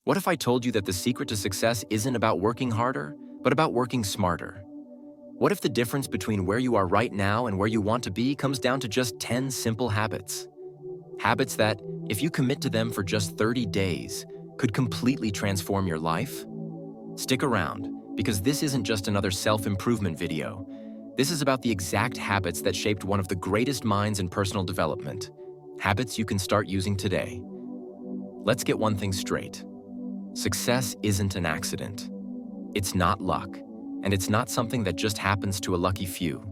What if I told you that the secret to success isn't about working harder, but about working smarter? What if the difference between where you are right now and where you want to be comes down to just 10 simple habits? Habits that, if you commit to them for just 30 days, could completely transform your life? Stick around, because this isn't just another self-improvement video. This is about the exact habits that shaped one of the greatest minds in personal development. Habits you can start using today. Let's get one thing straight. Success isn't an accident. It's not luck, and it's not something that just happens to a lucky few.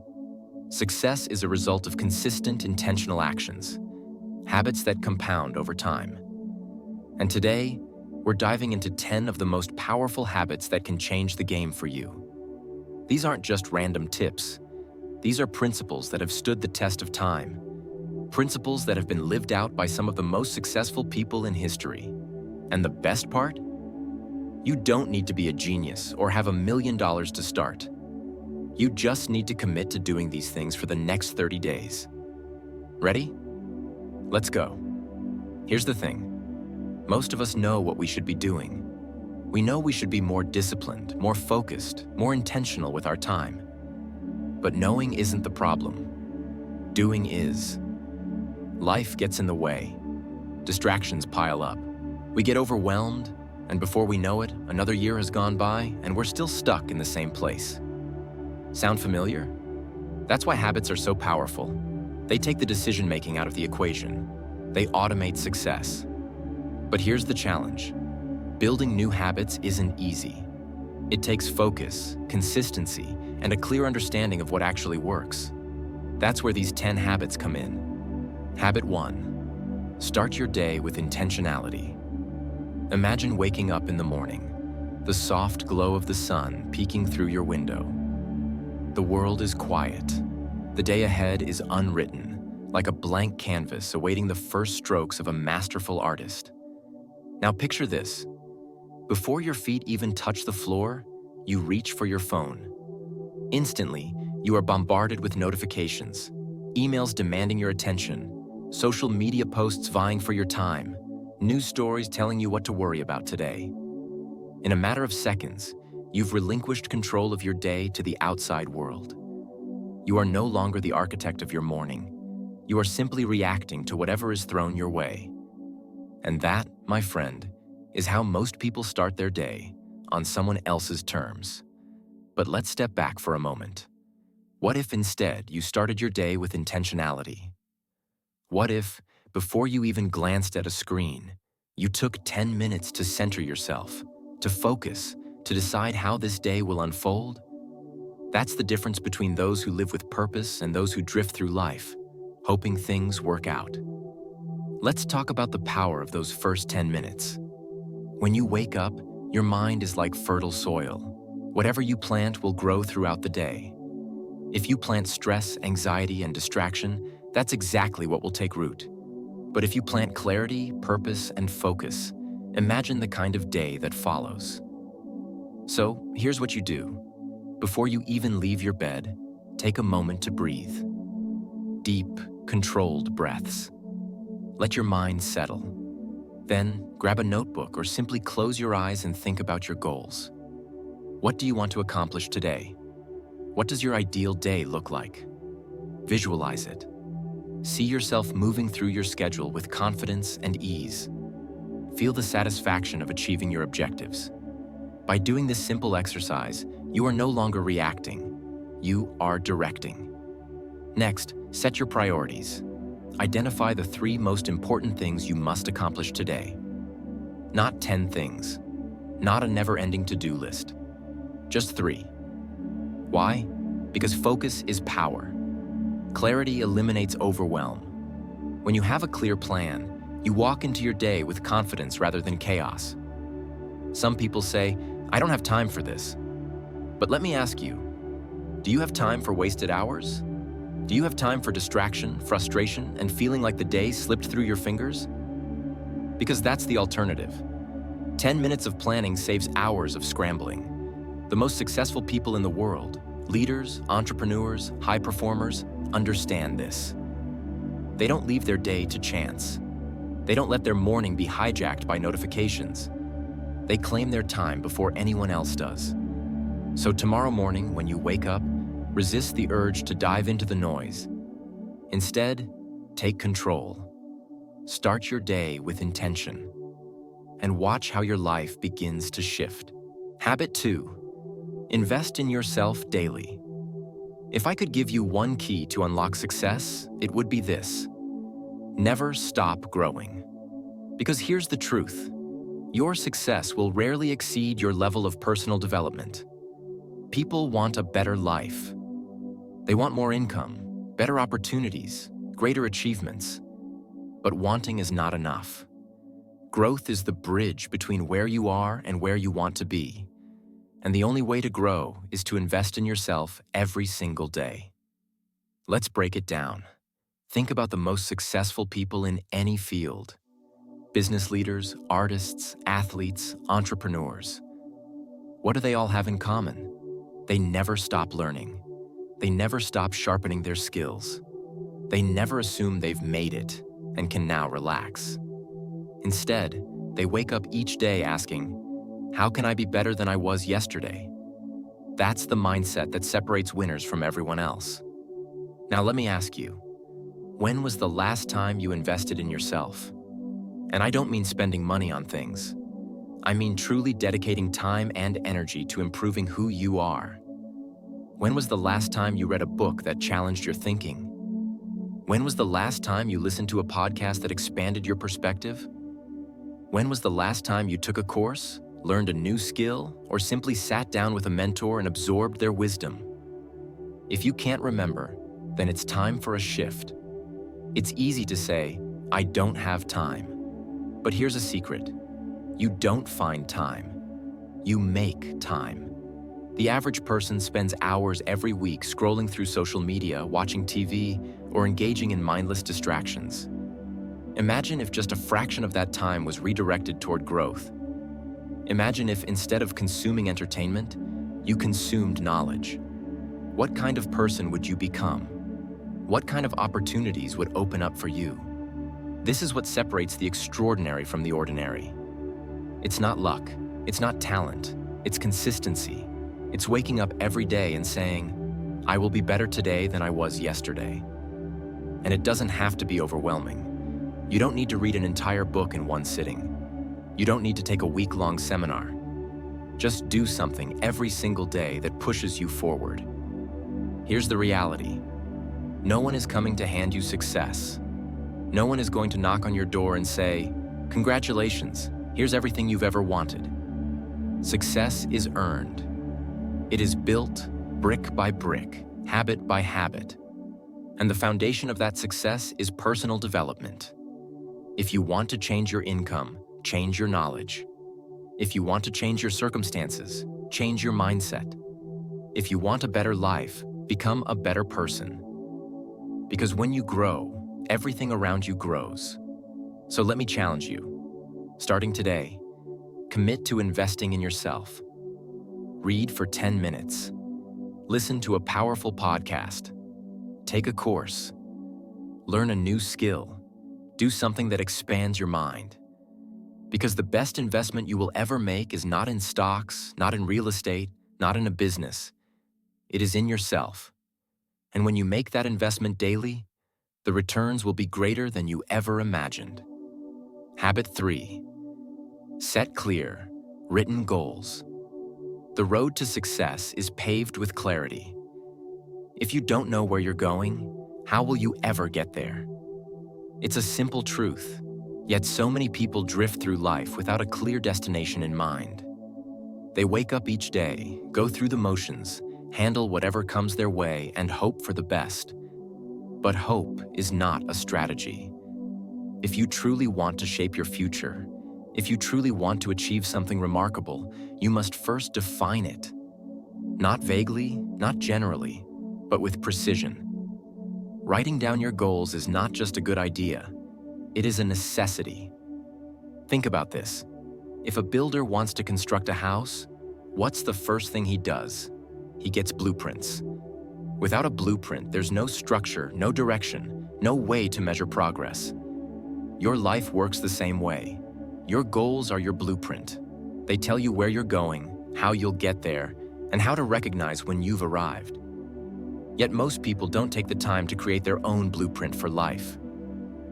Success is a result of consistent, intentional actions, habits that compound over time. And today, we're diving into 10 of the most powerful habits that can change the game for you. These aren't just random tips. These are principles that have stood the test of time. Principles that have been lived out by some of the most successful people in history. And the best part? You don't need to be a genius or have $1 million to start. You just need to commit to doing these things for the next 30 days. Ready? Let's go. Here's the thing. Most of us know what we should be doing. We know we should be more disciplined, more focused, more intentional with our time. But knowing isn't the problem. Doing is. Life gets in the way. Distractions pile up. We get overwhelmed, and before we know it, another year has gone by and we're still stuck in the same place. Sound familiar? That's why habits are so powerful. They take the decision-making out of the equation. They automate success. But here's the challenge. Building new habits isn't easy. It takes focus, consistency, and a clear understanding of what actually works. That's where these 10 habits come in. Habit 1. Start your day with intentionality. Imagine waking up in the morning, the soft glow of the sun peeking through your window. The world is quiet. The day ahead is unwritten, like a blank canvas awaiting the first strokes of a masterful artist. Now picture this. Before your feet even touch the floor, you reach for your phone. Instantly, you are bombarded with notifications, emails demanding your attention, social media posts vying for your time, news stories telling you what to worry about today. In a matter of seconds, you've relinquished control of your day to the outside world. You are no longer the architect of your morning. You are simply reacting to whatever is thrown your way. And that, my friend, is how most people start their day, on someone else's terms. But let's step back for a moment. What if instead you started your day with intentionality? What if, before you even glanced at a screen, you took 10 minutes to center yourself, to focus, to decide how this day will unfold? That's the difference between those who live with purpose and those who drift through life, hoping things work out. Let's talk about the power of those first 10 minutes. When you wake up, your mind is like fertile soil. Whatever you plant will grow throughout the day. If you plant stress, anxiety, and distraction, that's exactly what will take root. But if you plant clarity, purpose, and focus, imagine the kind of day that follows. So, here's what you do. Before you even leave your bed, take a moment to breathe. Deep, controlled breaths. Let your mind settle. Then, grab a notebook or simply close your eyes and think about your goals. What do you want to accomplish today? What does your ideal day look like? Visualize it. See yourself moving through your schedule with confidence and ease. Feel the satisfaction of achieving your objectives. By doing this simple exercise, you are no longer reacting. You are directing. Next, set your priorities. Identify the 3 most important things you must accomplish today. Not 10 things. Not a never-ending to-do list. Just 3. Why? Because focus is power. Clarity eliminates overwhelm. When you have a clear plan, you walk into your day with confidence rather than chaos. Some people say, "I don't have time for this." But let me ask you, do you have time for wasted hours? Do you have time for distraction, frustration, and feeling like the day slipped through your fingers? Because that's the alternative. 10 minutes of planning saves hours of scrambling. The most successful people in the world, leaders, entrepreneurs, high performers, understand this. They don't leave their day to chance. They don't let their morning be hijacked by notifications. They claim their time before anyone else does. So tomorrow morning, when you wake up, resist the urge to dive into the noise. Instead, take control. Start your day with intention, and watch how your life begins to shift. Habit 2. Invest in yourself daily. If I could give you one key to unlock success, it would be this: never stop growing. Because here's the truth: your success will rarely exceed your level of personal development. People want a better life. They want more income, better opportunities, greater achievements. But wanting is not enough. Growth is the bridge between where you are and where you want to be. And the only way to grow is to invest in yourself every single day. Let's break it down. Think about the most successful people in any field: business leaders, artists, athletes, entrepreneurs. What do they all have in common? They never stop learning. They never stop sharpening their skills. They never assume they've made it and can now relax. Instead, they wake up each day asking, "How can I be better than I was yesterday?" That's the mindset that separates winners from everyone else. Now let me ask you, when was the last time you invested in yourself? And I don't mean spending money on things. I mean truly dedicating time and energy to improving who you are. When was the last time you read a book that challenged your thinking? When was the last time you listened to a podcast that expanded your perspective? When was the last time you took a course, learned a new skill, or simply sat down with a mentor and absorbed their wisdom? If you can't remember, then it's time for a shift. It's easy to say, "I don't have time." But here's a secret: you don't find time. You make time. The average person spends hours every week scrolling through social media, watching TV, or engaging in mindless distractions. Imagine if just a fraction of that time was redirected toward growth. Imagine if, instead of consuming entertainment, you consumed knowledge. What kind of person would you become? What kind of opportunities would open up for you? This is what separates the extraordinary from the ordinary. It's not luck, it's not talent, it's consistency. It's waking up every day and saying, "I will be better today than I was yesterday." And it doesn't have to be overwhelming. You don't need to read an entire book in one sitting. You don't need to take a week-long seminar. Just do something every single day that pushes you forward. Here's the reality: no one is coming to hand you success. No one is going to knock on your door and say, "Congratulations, here's everything you've ever wanted." Success is earned. It is built brick by brick, habit by habit. And the foundation of that success is personal development. If you want to change your income, change your knowledge. If you want to change your circumstances, change your mindset. If you want a better life, become a better person. Because when you grow, everything around you grows. So let me challenge you. Starting today, commit to investing in yourself. Read for 10 minutes. Listen to a powerful podcast. Take a course. Learn a new skill. Do something that expands your mind. Because the best investment you will ever make is not in stocks, not in real estate, not in a business. It is in yourself. And when you make that investment daily, the returns will be greater than you ever imagined. Habit 3. Set clear, written goals. The road to success is paved with clarity. If you don't know where you're going, how will you ever get there? It's a simple truth, yet so many people drift through life without a clear destination in mind. They wake up each day, go through the motions, handle whatever comes their way, and hope for the best. But hope is not a strategy. If you truly want to shape your future, if you truly want to achieve something remarkable, you must first define it. Not vaguely, not generally, but with precision. Writing down your goals is not just a good idea, it is a necessity. Think about this. If a builder wants to construct a house, what's the first thing he does? He gets blueprints. Without a blueprint, there's no structure, no direction, no way to measure progress. Your life works the same way. Your goals are your blueprint. They tell you where you're going, how you'll get there, and how to recognize when you've arrived. Yet most people don't take the time to create their own blueprint for life.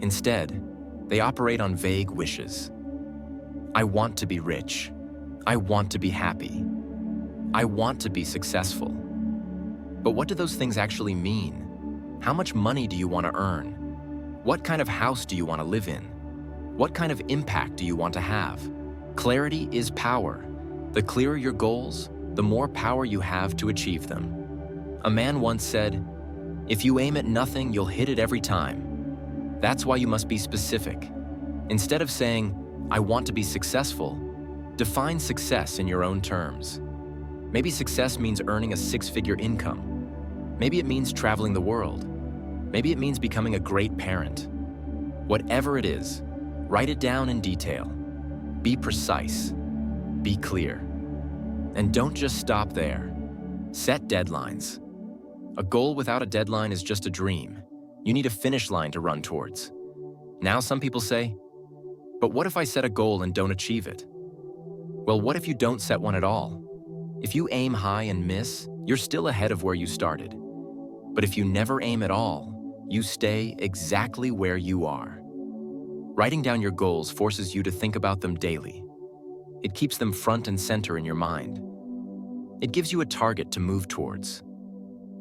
Instead, they operate on vague wishes. I want to be rich. I want to be happy. I want to be successful. But what do those things actually mean? How much money do you want to earn? What kind of house do you want to live in? What kind of impact do you want to have? Clarity is power. The clearer your goals, the more power you have to achieve them. A man once said, "If you aim at nothing, you'll hit it every time." That's why you must be specific. Instead of saying, "I want to be successful," define success in your own terms. Maybe success means earning a six-figure income. Maybe it means traveling the world. Maybe it means becoming a great parent. Whatever it is, write it down in detail. Be precise. Be clear. And don't just stop there. Set deadlines. A goal without a deadline is just a dream. You need a finish line to run towards. Now some people say, "But what if I set a goal and don't achieve it?" Well, what if you don't set one at all? If you aim high and miss, you're still ahead of where you started. But if you never aim at all, you stay exactly where you are. Writing down your goals forces you to think about them daily. It keeps them front and center in your mind. It gives you a target to move towards.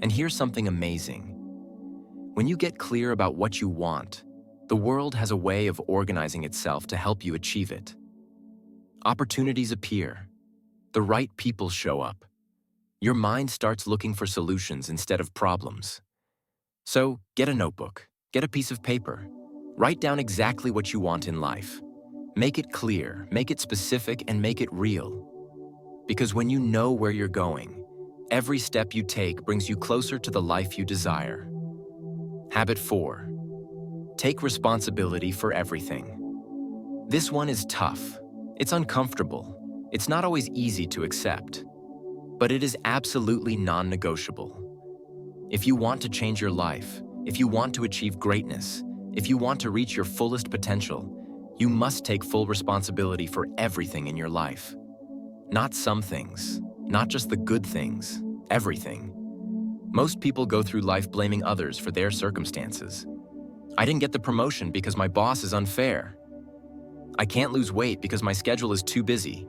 And here's something amazing. When you get clear about what you want, the world has a way of organizing itself to help you achieve it. Opportunities appear. The right people show up. Your mind starts looking for solutions instead of problems. So get a notebook, get a piece of paper. Write down exactly what you want in life. Make it clear, make it specific, and make it real. Because when you know where you're going, every step you take brings you closer to the life you desire. Habit 4. Take responsibility for everything. This one is tough. It's uncomfortable. It's not always easy to accept. But it is absolutely non-negotiable. If you want to change your life, if you want to achieve greatness, if you want to reach your fullest potential, you must take full responsibility for everything in your life. Not some things, not just the good things, everything. Most people go through life blaming others for their circumstances. I didn't get the promotion because my boss is unfair. I can't lose weight because my schedule is too busy.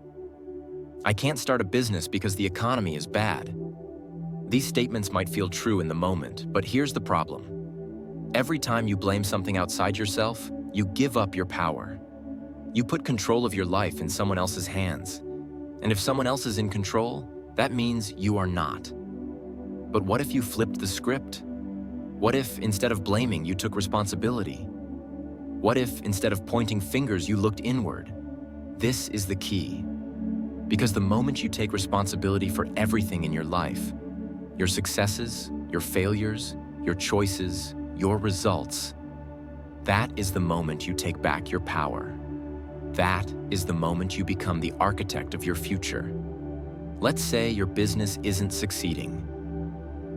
I can't start a business because the economy is bad. These statements might feel true in the moment, but here's the problem. Every time you blame something outside yourself, you give up your power. You put control of your life in someone else's hands. And if someone else is in control, that means you are not. But what if you flipped the script? What if, instead of blaming, you took responsibility? What if, instead of pointing fingers, you looked inward? This is the key. Because the moment you take responsibility for everything in your life, your successes, your failures, your choices, your results, that is the moment you take back your power. That is the moment you become the architect of your future. Let's say your business isn't succeeding.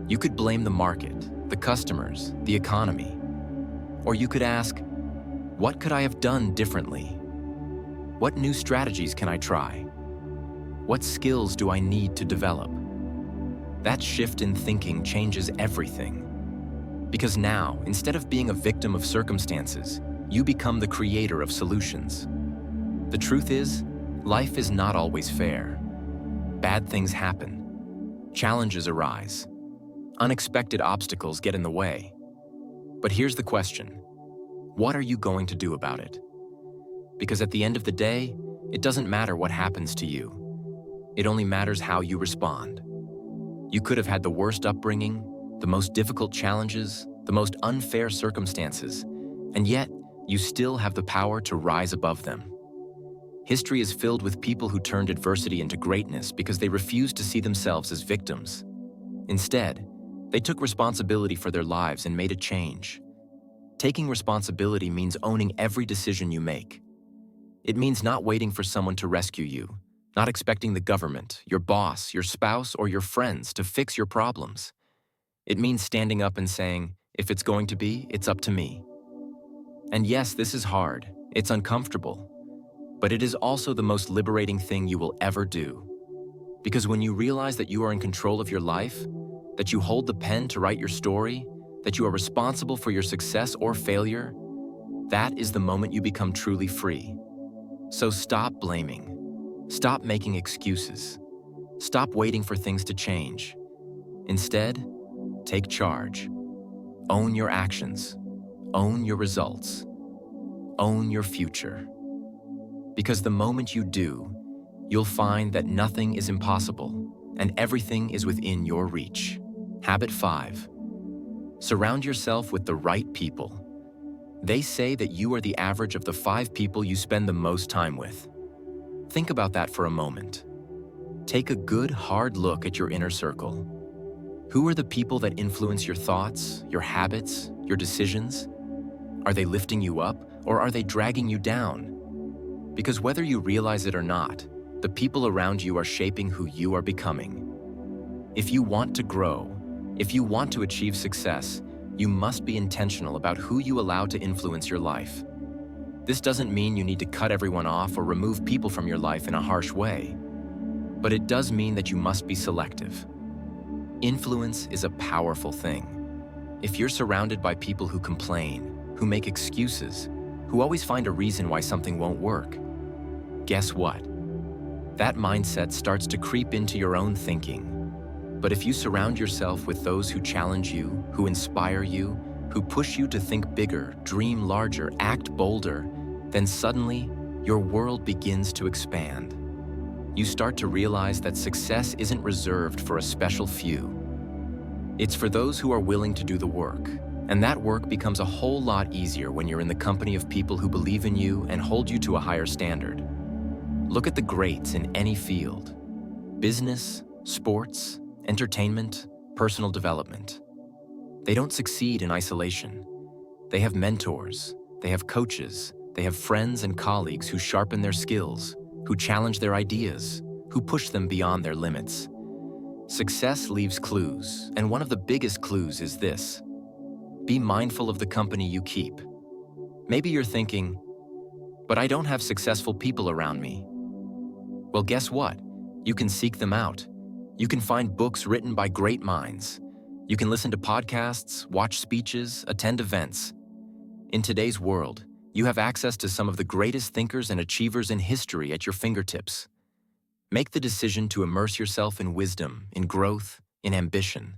You could blame the market, the customers, the economy. Or you could ask, what could I have done differently? What new strategies can I try? What skills do I need to develop? That shift in thinking changes everything. Because now, instead of being a victim of circumstances, you become the creator of solutions. The truth is, life is not always fair. Bad things happen. Challenges arise. Unexpected obstacles get in the way. But here's the question. What are you going to do about it? Because at the end of the day, it doesn't matter what happens to you. It only matters how you respond. You could have had the worst upbringing, the most difficult challenges, the most unfair circumstances, and yet you still have the power to rise above them. History is filled with people who turned adversity into greatness because they refused to see themselves as victims. Instead, they took responsibility for their lives and made a change. Taking responsibility means owning every decision you make. It means not waiting for someone to rescue you, not expecting the government, your boss, your spouse, or your friends to fix your problems. It means standing up and saying, if it's going to be, it's up to me. And yes, this is hard. It's uncomfortable. But it is also the most liberating thing you will ever do. Because when you realize that you are in control of your life, that you hold the pen to write your story, that you are responsible for your success or failure, that is the moment you become truly free. So stop blaming. Stop making excuses. Stop waiting for things to change. Instead, take charge. Own your actions. Own your results. Own your future. Because the moment you do, you'll find that nothing is impossible and everything is within your reach. Habit 5. Surround yourself with the right people. They say that you are the average of the 5 people you spend the most time with. Think about that for a moment. Take a good, hard look at your inner circle. Who are the people that influence your thoughts, your habits, your decisions? Are they lifting you up or are they dragging you down? Because whether you realize it or not, the people around you are shaping who you are becoming. If you want to grow, if you want to achieve success, you must be intentional about who you allow to influence your life. This doesn't mean you need to cut everyone off or remove people from your life in a harsh way, but it does mean that you must be selective. Influence is a powerful thing. If you're surrounded by people who complain, who make excuses, who always find a reason why something won't work, guess what? That mindset starts to creep into your own thinking. But if you surround yourself with those who challenge you, who inspire you, who push you to think bigger, dream larger, act bolder, then suddenly your world begins to expand. You start to realize that success isn't reserved for a special few. It's for those who are willing to do the work. And that work becomes a whole lot easier when you're in the company of people who believe in you and hold you to a higher standard. Look at the greats in any field: business, sports, entertainment, personal development. They don't succeed in isolation. They have mentors, they have coaches, they have friends and colleagues who sharpen their skills, who challenge their ideas, who push them beyond their limits. Success leaves clues, and one of the biggest clues is this: be mindful of the company you keep. Maybe you're thinking, but I don't have successful people around me. Well, guess what? You can seek them out. You can find books written by great minds. You can listen to podcasts, watch speeches, attend events. In today's world, you have access to some of the greatest thinkers and achievers in history at your fingertips. Make the decision to immerse yourself in wisdom, in growth, in ambition.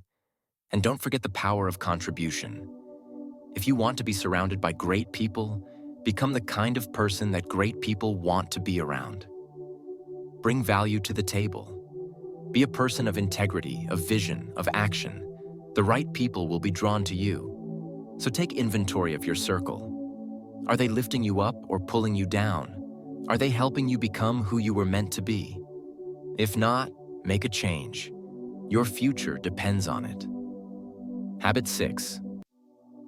And don't forget the power of contribution. If you want to be surrounded by great people, become the kind of person that great people want to be around. Bring value to the table. Be a person of integrity, of vision, of action. The right people will be drawn to you. So take inventory of your circle. Are they lifting you up or pulling you down? Are they helping you become who you were meant to be? If not, make a change. Your future depends on it. Habit 6.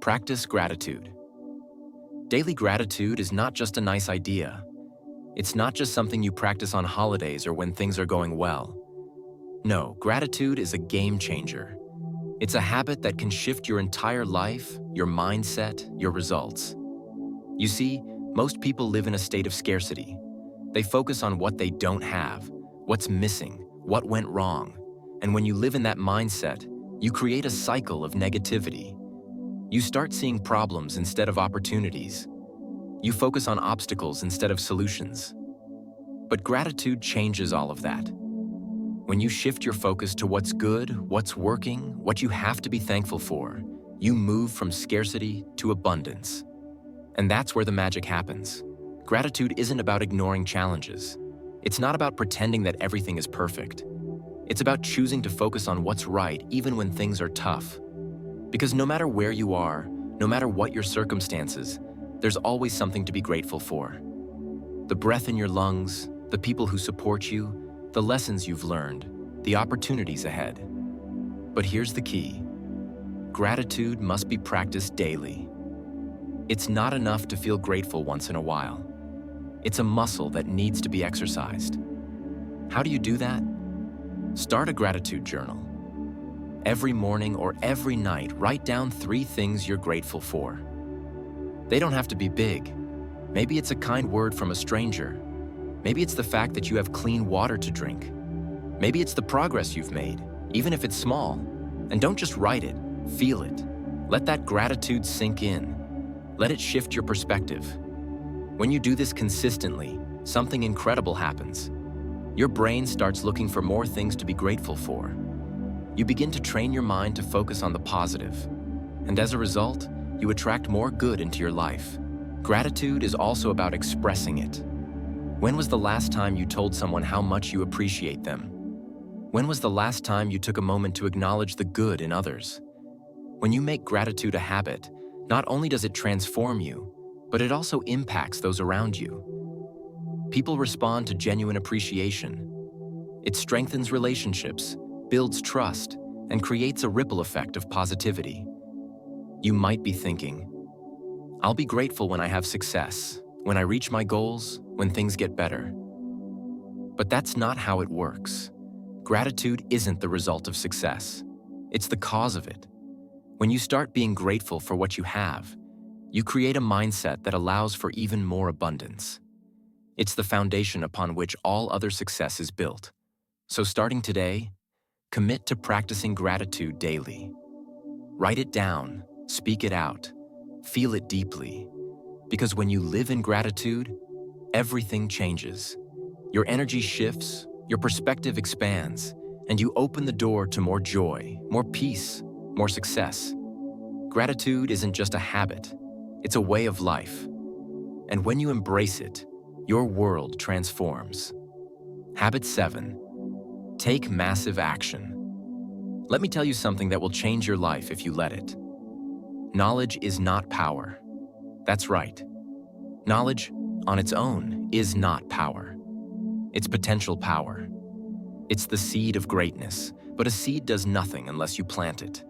Practice gratitude. Daily gratitude is not just a nice idea. It's not just something you practice on holidays or when things are going well. No, gratitude is a game changer. It's a habit that can shift your entire life, your mindset, your results. You see, most people live in a state of scarcity. They focus on what they don't have, what's missing, what went wrong. And when you live in that mindset, you create a cycle of negativity. You start seeing problems instead of opportunities. You focus on obstacles instead of solutions. But gratitude changes all of that. When you shift your focus to what's good, what's working, what you have to be thankful for, you move from scarcity to abundance. And that's where the magic happens. Gratitude isn't about ignoring challenges. It's not about pretending that everything is perfect. It's about choosing to focus on what's right even when things are tough. Because no matter where you are, no matter what your circumstances, there's always something to be grateful for. The breath in your lungs, the people who support you, the lessons you've learned, the opportunities ahead. But here's the key. Gratitude must be practiced daily. It's not enough to feel grateful once in a while. It's a muscle that needs to be exercised. How do you do that? Start a gratitude journal. Every morning or every night, write down 3 things you're grateful for. They don't have to be big. Maybe it's a kind word from a stranger. Maybe it's the fact that you have clean water to drink. Maybe it's the progress you've made, even if it's small. And don't just write it, feel it. Let that gratitude sink in. Let it shift your perspective. When you do this consistently, something incredible happens. Your brain starts looking for more things to be grateful for. You begin to train your mind to focus on the positive. And as a result, you attract more good into your life. Gratitude is also about expressing it. When was the last time you told someone how much you appreciate them? When was the last time you took a moment to acknowledge the good in others? When you make gratitude a habit, not only does it transform you, but it also impacts those around you. People respond to genuine appreciation. It strengthens relationships, builds trust, and creates a ripple effect of positivity. You might be thinking, I'll be grateful when I have success, when I reach my goals, when things get better. But that's not how it works. Gratitude isn't the result of success. It's the cause of it. When you start being grateful for what you have, you create a mindset that allows for even more abundance. It's the foundation upon which all other success is built. So starting today, commit to practicing gratitude daily. Write it down, speak it out, feel it deeply. Because when you live in gratitude, everything changes. Your energy shifts, your perspective expands, and you open the door to more joy, more peace, more success. Gratitude isn't just a habit, it's a way of life. And when you embrace it, your world transforms. Habit 7. Take massive action. Let me tell you something that will change your life if you let it. Knowledge is not power. That's right. Knowledge, on its own, is not power. It's potential power. It's the seed of greatness, but a seed does nothing unless you plant it.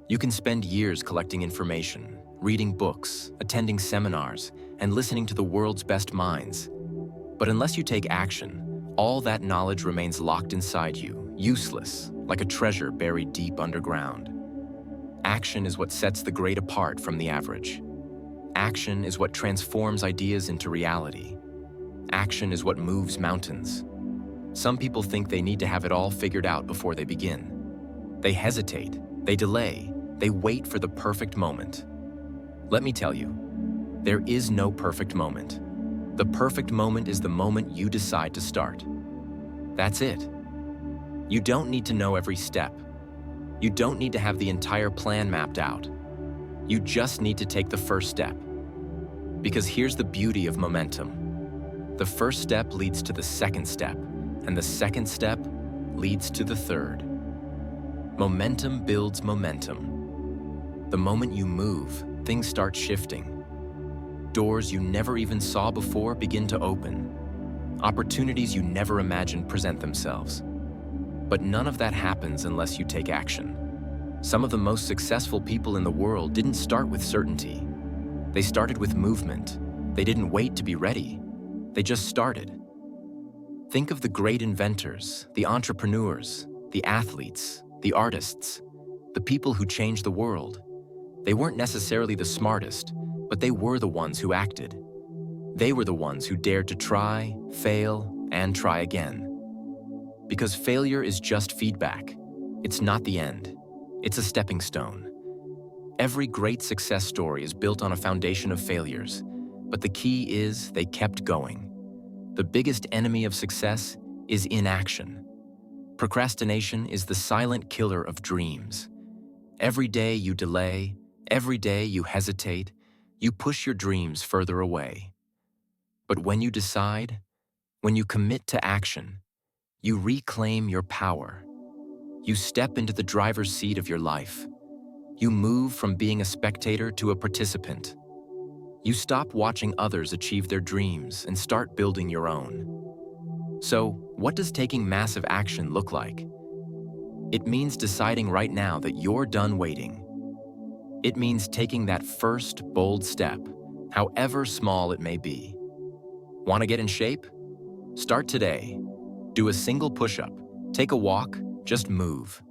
You can spend years collecting information, reading books, attending seminars, and listening to the world's best minds. But unless you take action, all that knowledge remains locked inside you, useless, like a treasure buried deep underground. Action is what sets the great apart from the average. Action is what transforms ideas into reality. Action is what moves mountains. Some people think they need to have it all figured out before they begin. They hesitate, they delay, they wait for the perfect moment. Let me tell you, there is no perfect moment. The perfect moment is the moment you decide to start. That's it. You don't need to know every step. You don't need to have the entire plan mapped out. You just need to take the first step. Because here's the beauty of momentum. The first step leads to the second step, and the second step leads to the third. Momentum builds momentum. The moment you move, things start shifting. Doors you never even saw before begin to open. Opportunities you never imagined present themselves. But none of that happens unless you take action. Some of the most successful people in the world didn't start with certainty. They started with movement. They didn't wait to be ready. They just started. Think of the great inventors, the entrepreneurs, the athletes, the artists, the people who changed the world. They weren't necessarily the smartest, but they were the ones who acted. They were the ones who dared to try, fail, and try again. Because failure is just feedback. It's not the end. It's a stepping stone. Every great success story is built on a foundation of failures, but the key is they kept going. The biggest enemy of success is inaction. Procrastination is the silent killer of dreams. Every day you delay, every day you hesitate, you push your dreams further away. But when you decide, when you commit to action, you reclaim your power. You step into the driver's seat of your life. You move from being a spectator to a participant. You stop watching others achieve their dreams and start building your own. So, what does taking massive action look like? It means deciding right now that you're done waiting. It means taking that first bold step, however small it may be. Want to get in shape? Start today. Do a single push-up, take a walk, just move.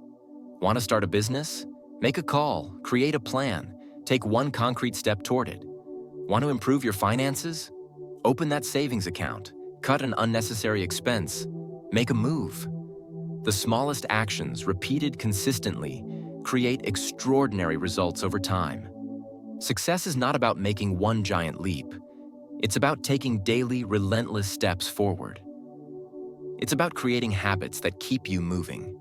Want to start a business? Make a call, create a plan, take one concrete step toward it. Want to improve your finances? Open that savings account, cut an unnecessary expense, make a move. The smallest actions, repeated consistently, create extraordinary results over time. Success is not about making one giant leap. It's about taking daily, relentless steps forward. It's about creating habits that keep you moving.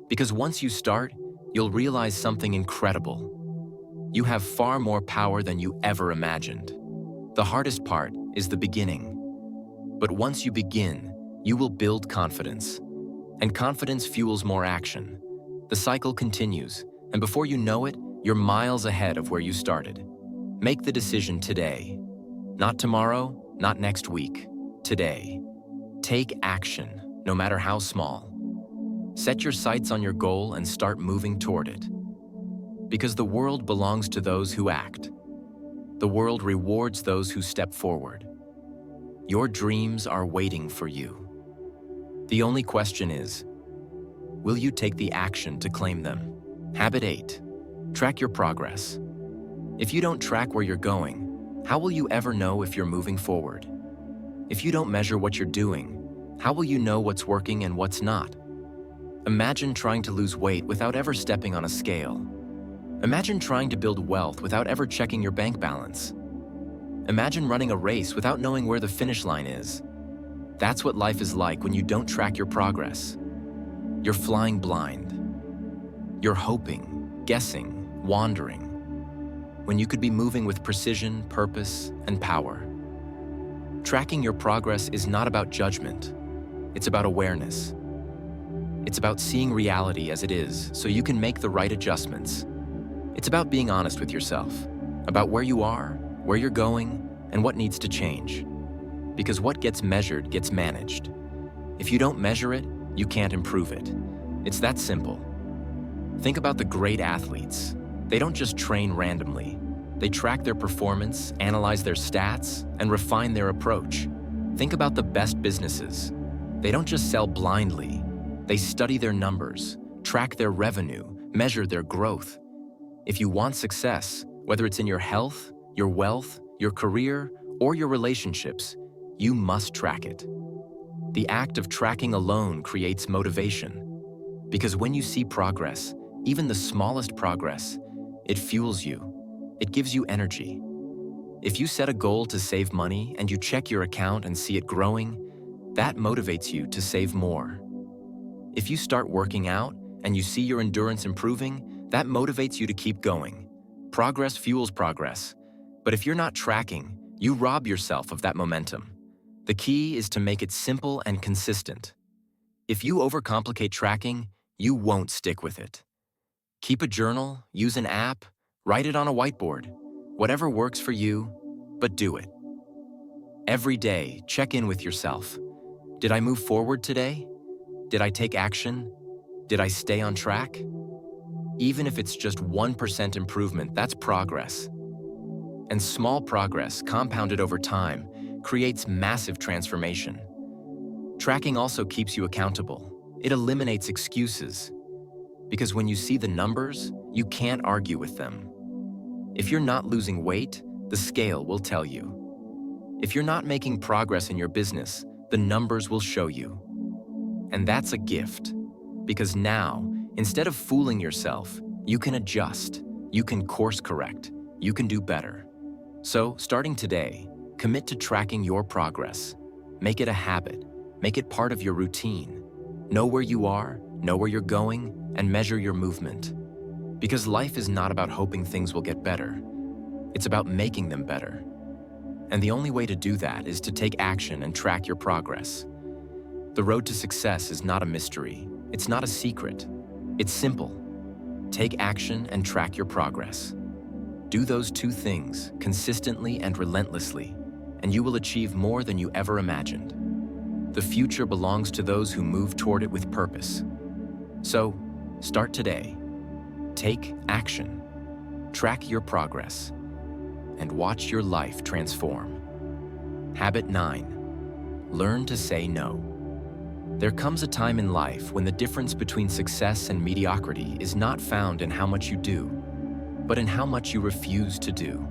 Because once you start, you'll realize something incredible. You have far more power than you ever imagined. The hardest part is the beginning. But once you begin, you will build confidence. And confidence fuels more action. The cycle continues, and before you know it, you're miles ahead of where you started. Make the decision today. Not tomorrow, not next week. Today. Take action, no matter how small. Set your sights on your goal and start moving toward it. Because the world belongs to those who act. The world rewards those who step forward. Your dreams are waiting for you. The only question is, will you take the action to claim them? Habit 8. Track your progress. If you don't track where you're going, how will you ever know if you're moving forward? If you don't measure what you're doing, how will you know what's working and what's not? Imagine trying to lose weight without ever stepping on a scale. Imagine trying to build wealth without ever checking your bank balance. Imagine running a race without knowing where the finish line is. That's what life is like when you don't track your progress. You're flying blind. You're hoping, guessing, wandering, when you could be moving with precision, purpose, and power. Tracking your progress is not about judgment. It's about awareness. It's about seeing reality as it is so you can make the right adjustments. It's about being honest with yourself, about where you are, where you're going, and what needs to change. Because what gets measured gets managed. If you don't measure it, you can't improve it. It's that simple. Think about the great athletes. They don't just train randomly. They track their performance, analyze their stats, and refine their approach. Think about the best businesses. They don't just sell blindly. They study their numbers, track their revenue, measure their growth. If you want success, whether it's in your health, your wealth, your career, or your relationships, you must track it. The act of tracking alone creates motivation. Because when you see progress, even the smallest progress, it fuels you. It gives you energy. If you set a goal to save money and you check your account and see it growing, that motivates you to save more. If you start working out and you see your endurance improving, that motivates you to keep going. Progress fuels progress. But if you're not tracking, you rob yourself of that momentum. The key is to make it simple and consistent. If you overcomplicate tracking, you won't stick with it. Keep a journal, use an app, write it on a whiteboard. Whatever works for you, but do it. Every day, check in with yourself. Did I move forward today? Did I take action? Did I stay on track? Even if it's just 1% improvement, that's progress. And small progress, compounded over time, creates massive transformation. Tracking also keeps you accountable. It eliminates excuses. Because when you see the numbers, you can't argue with them. If you're not losing weight, the scale will tell you. If you're not making progress in your business, the numbers will show you. And that's a gift. Because now, instead of fooling yourself, you can adjust, you can course correct, you can do better. So, starting today, commit to tracking your progress. Make it a habit. Make it part of your routine. Know where you are, know where you're going, and measure your movement. Because life is not about hoping things will get better. It's about making them better. And the only way to do that is to take action and track your progress. The road to success is not a mystery. It's not a secret. It's simple. Take action and track your progress. Do those two things consistently and relentlessly, and you will achieve more than you ever imagined. The future belongs to those who move toward it with purpose. So, start today. Take action. Track your progress. And watch your life transform. Habit 9. Learn to say no. There comes a time in life when the difference between success and mediocrity is not found in how much you do, but in how much you refuse to do.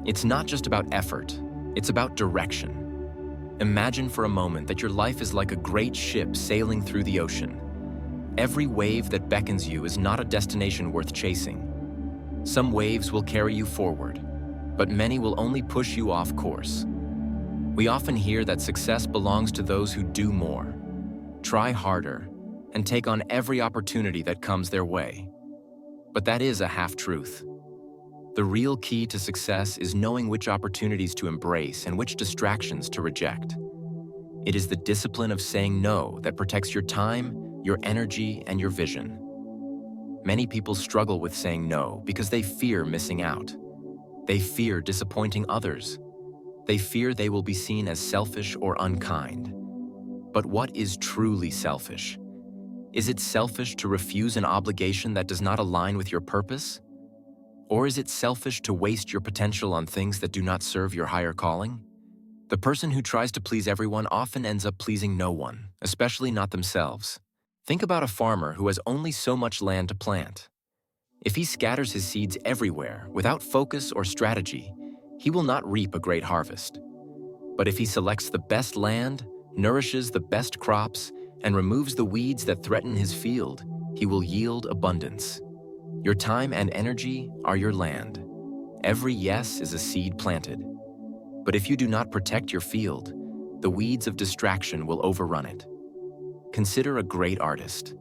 It's not just about effort, it's about direction. Imagine for a moment that your life is like a great ship sailing through the ocean. Every wave that beckons you is not a destination worth chasing. Some waves will carry you forward, but many will only push you off course. We often hear that success belongs to those who do more, try harder, and take on every opportunity that comes their way. But that is a half-truth. The real key to success is knowing which opportunities to embrace and which distractions to reject. It is the discipline of saying no that protects your time, your energy, and your vision. Many people struggle with saying no because they fear missing out. They fear disappointing others. They fear they will be seen as selfish or unkind. But what is truly selfish? Is it selfish to refuse an obligation that does not align with your purpose? Or is it selfish to waste your potential on things that do not serve your higher calling? The person who tries to please everyone often ends up pleasing no one, especially not themselves. Think about a farmer who has only so much land to plant. If he scatters his seeds everywhere without focus or strategy, he will not reap a great harvest. But if he selects the best land, nourishes the best crops, and removes the weeds that threaten his field, he will yield abundance. Your time and energy are your land. Every yes is a seed planted. But if you do not protect your field, the weeds of distraction will overrun it. Consider a great artist.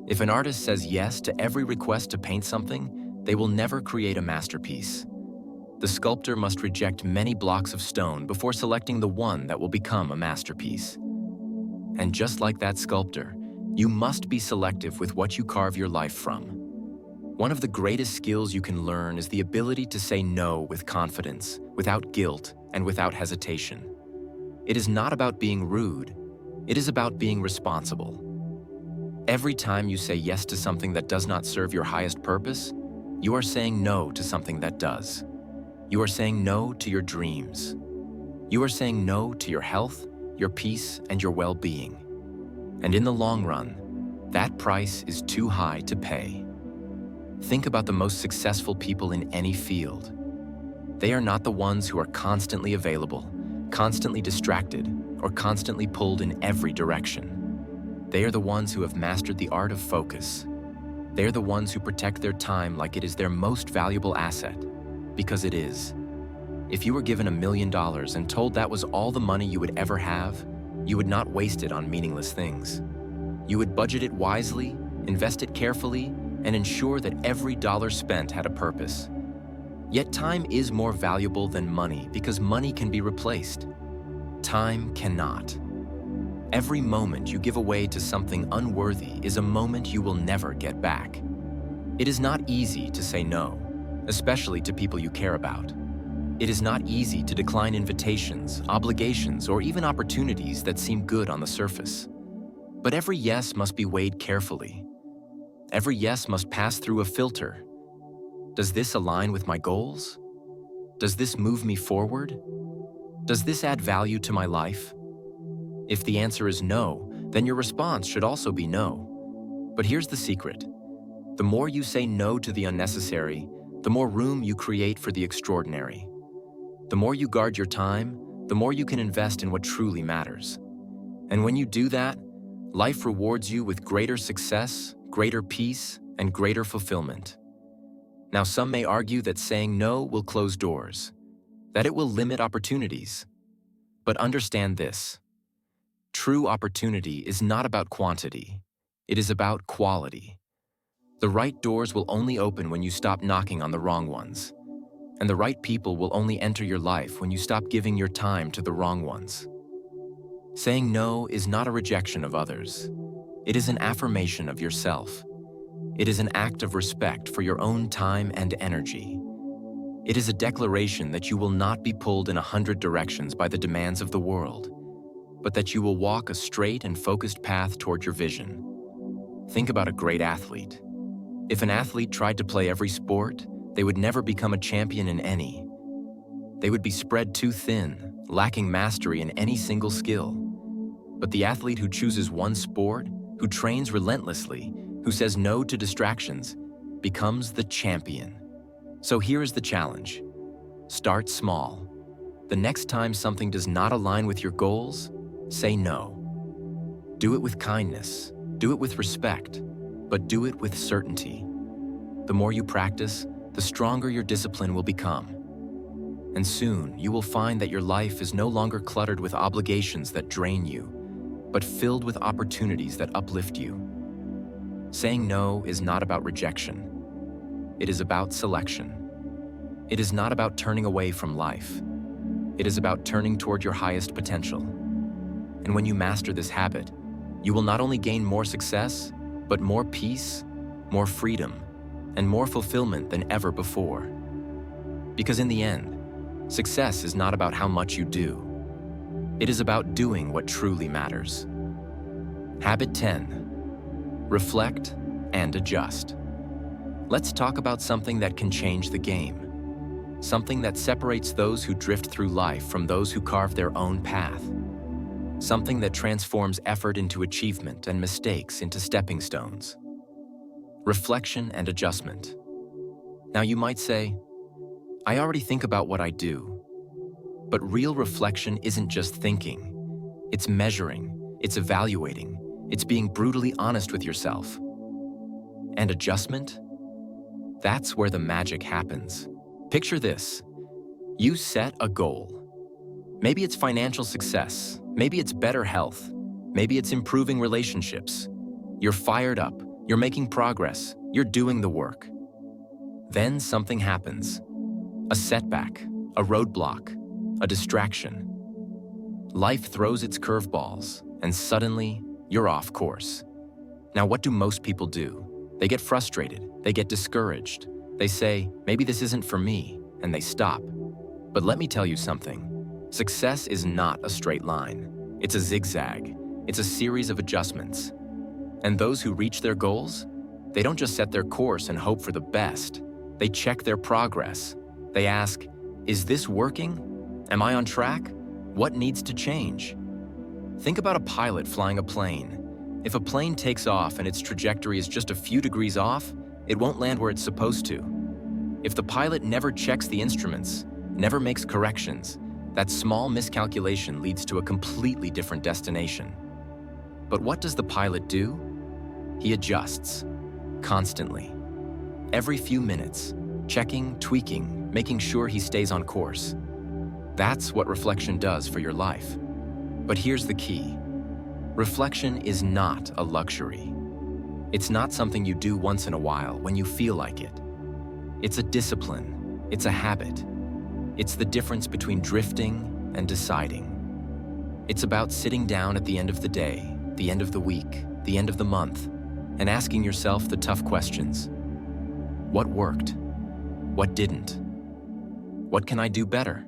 If an artist says yes to every request to paint something, they will never create a masterpiece. The sculptor must reject many blocks of stone before selecting the one that will become a masterpiece. And just like that sculptor, you must be selective with what you carve your life from. One of the greatest skills you can learn is the ability to say no with confidence, without guilt, and without hesitation. It is not about being rude, it is about being responsible. Every time you say yes to something that does not serve your highest purpose, you are saying no to something that does. You are saying no to your dreams. You are saying no to your health, your peace, and your well-being. And in the long run, that price is too high to pay. Think about the most successful people in any field. They are not the ones who are constantly available, constantly distracted, or constantly pulled in every direction. They are the ones who have mastered the art of focus. They are the ones who protect their time like it is their most valuable asset, because it is. If you were given $1 million and told that was all the money you would ever have, you would not waste it on meaningless things. You would budget it wisely, invest it carefully, and ensure that every dollar spent had a purpose. Yet time is more valuable than money because money can be replaced. Time cannot. Every moment you give away to something unworthy is a moment you will never get back. It is not easy to say no, especially to people you care about. It is not easy to decline invitations, obligations, or even opportunities that seem good on the surface. But every yes must be weighed carefully. Every yes must pass through a filter. Does this align with my goals? Does this move me forward? Does this add value to my life? If the answer is no, then your response should also be no. But here's the secret. The more you say no to the unnecessary, the more room you create for the extraordinary. The more you guard your time, the more you can invest in what truly matters. And when you do that, life rewards you with greater success, greater peace, and greater fulfillment. Now, some may argue that saying no will close doors, that it will limit opportunities. But understand this. True opportunity is not about quantity. It is about quality. The right doors will only open when you stop knocking on the wrong ones. And the right people will only enter your life when you stop giving your time to the wrong ones. Saying no is not a rejection of others. It is an affirmation of yourself. It is an act of respect for your own time and energy. It is a declaration that you will not be pulled in 100 directions by the demands of the world, but that you will walk a straight and focused path toward your vision. Think about a great athlete. If an athlete tried to play every sport, they would never become a champion in any. They would be spread too thin, lacking mastery in any single skill. But the athlete who chooses one sport, who trains relentlessly, who says no to distractions, becomes the champion. So here is the challenge. Start small. The next time something does not align with your goals, say no. Do it with kindness, do it with respect, but do it with certainty. The more you practice, the stronger your discipline will become. And soon, you will find that your life is no longer cluttered with obligations that drain you, but filled with opportunities that uplift you. Saying no is not about rejection. It is about selection. It is not about turning away from life. It is about turning toward your highest potential. And when you master this habit, you will not only gain more success, but more peace, more freedom, and more fulfillment than ever before. Because in the end, success is not about how much you do. It is about doing what truly matters. Habit 10. Reflect and adjust. Let's talk about something that can change the game. Something that separates those who drift through life from those who carve their own path. Something that transforms effort into achievement and mistakes into stepping stones. Reflection and adjustment. Now you might say, I already think about what I do. But real reflection isn't just thinking. It's measuring, it's evaluating, it's being brutally honest with yourself. And adjustment? That's where the magic happens. Picture this. You set a goal. Maybe it's financial success. Maybe it's better health. Maybe it's improving relationships. You're fired up. You're making progress. You're doing the work. Then something happens. A setback, a roadblock, a distraction. Life throws its curveballs, and suddenly, you're off course. Now, what do most people do? They get frustrated. They get discouraged. They say, maybe this isn't for me, and they stop. But let me tell you something. Success is not a straight line. It's a zigzag. It's a series of adjustments. And those who reach their goals, they don't just set their course and hope for the best. They check their progress. They ask, is this working? Am I on track? What needs to change? Think about a pilot flying a plane. If a plane takes off and its trajectory is just a few degrees off, it won't land where it's supposed to. If the pilot never checks the instruments, never makes corrections, that small miscalculation leads to a completely different destination. But what does the pilot do? He adjusts, constantly. Every few minutes, checking, tweaking, making sure he stays on course. That's what reflection does for your life. But here's the key. Reflection is not a luxury. It's not something you do once in a while when you feel like it. It's a discipline. It's a habit. It's the difference between drifting and deciding. It's about sitting down at the end of the day, the end of the week, the end of the month, and asking yourself the tough questions. What worked? What didn't? What can I do better?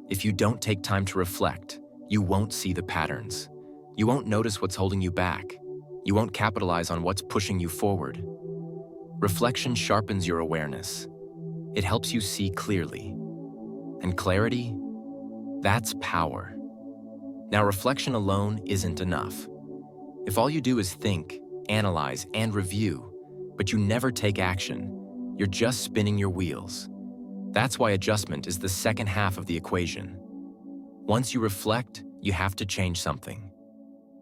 If you don't take time to reflect, you won't see the patterns. You won't notice what's holding you back. You won't capitalize on what's pushing you forward. Reflection sharpens your awareness. It helps you see clearly. And clarity, that's power. Now, reflection alone isn't enough. If all you do is think, analyze, and review, but you never take action, you're just spinning your wheels. That's why adjustment is the second half of the equation. Once you reflect, you have to change something.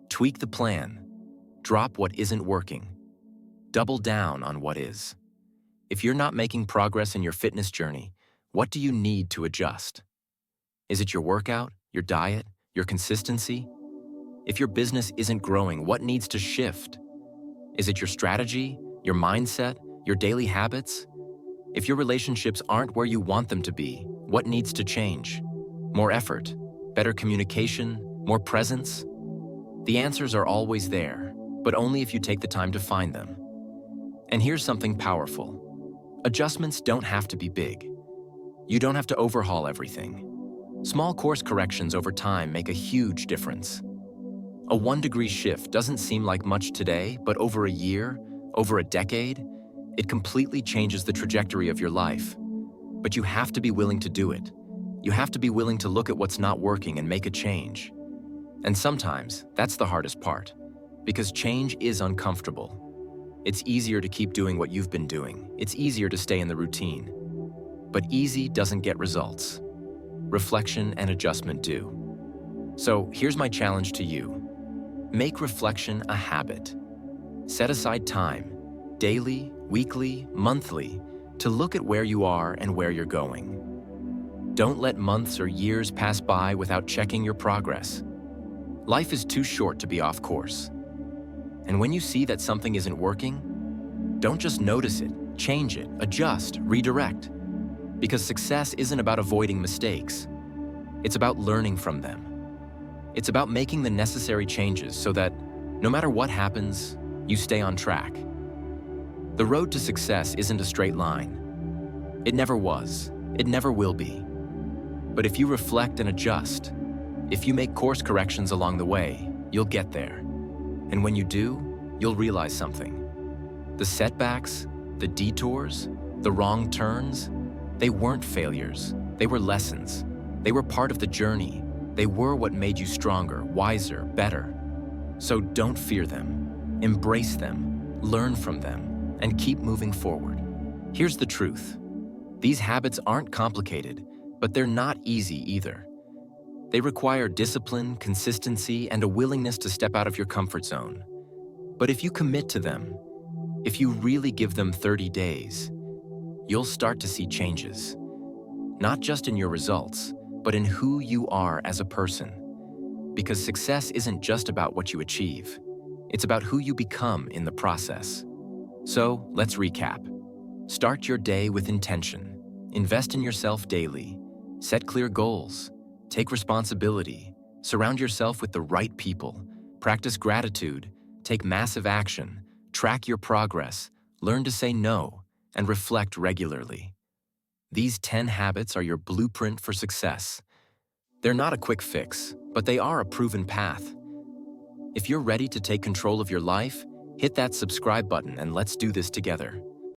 Tweak the plan. Drop what isn't working. Double down on what is. If you're not making progress in your fitness journey, what do you need to adjust? Is it your workout, your diet, your consistency? If your business isn't growing, what needs to shift? Is it your strategy, your mindset, your daily habits? If your relationships aren't where you want them to be, what needs to change? More effort, better communication, more presence? The answers are always there, but only if you take the time to find them. And here's something powerful. Adjustments don't have to be big. You don't have to overhaul everything. Small course corrections over time make a huge difference. A 1-degree shift doesn't seem like much today, but over a year, over a decade, it completely changes the trajectory of your life. But you have to be willing to do it. You have to be willing to look at what's not working and make a change. And sometimes, that's the hardest part, because change is uncomfortable. It's easier to keep doing what you've been doing. It's easier to stay in the routine. But easy doesn't get results. reflection and adjustment do. So here's my challenge to you. Make reflection a habit. Set aside time, daily, weekly, monthly, to look at where you are and where you're going. Don't let months or years pass by without checking your progress. Life is too short to be off course. And when you see that something isn't working, don't just notice it, change it, adjust, redirect. Because success isn't about avoiding mistakes. It's about learning from them. It's about making the necessary changes so that, no matter what happens, you stay on track. The road to success isn't a straight line. It never was. It never will be. But if you reflect and adjust, if you make course corrections along the way, you'll get there. And when you do, you'll realize something. The setbacks, the detours, the wrong turns, they weren't failures. They were lessons. They were part of the journey. They were what made you stronger, wiser, better. So don't fear them. Embrace them, learn from them, and keep moving forward. Here's the truth. These habits aren't complicated, but they're not easy either. They require discipline, consistency, and a willingness to step out of your comfort zone. But if you commit to them, if you really give them 30 days, you'll start to see changes. Not just in your results, but in who you are as a person. Because success isn't just about what you achieve. It's about who you become in the process. So, let's recap. Start your day with intention. Invest in yourself daily. Set clear goals. Take responsibility. Surround yourself with the right people. Practice gratitude. Take massive action. Track your progress. Learn to say no. And reflect regularly. These 10 habits are your blueprint for success. They're not a quick fix, but they are a proven path. If you're ready to take control of your life, hit that subscribe button and let's do this together.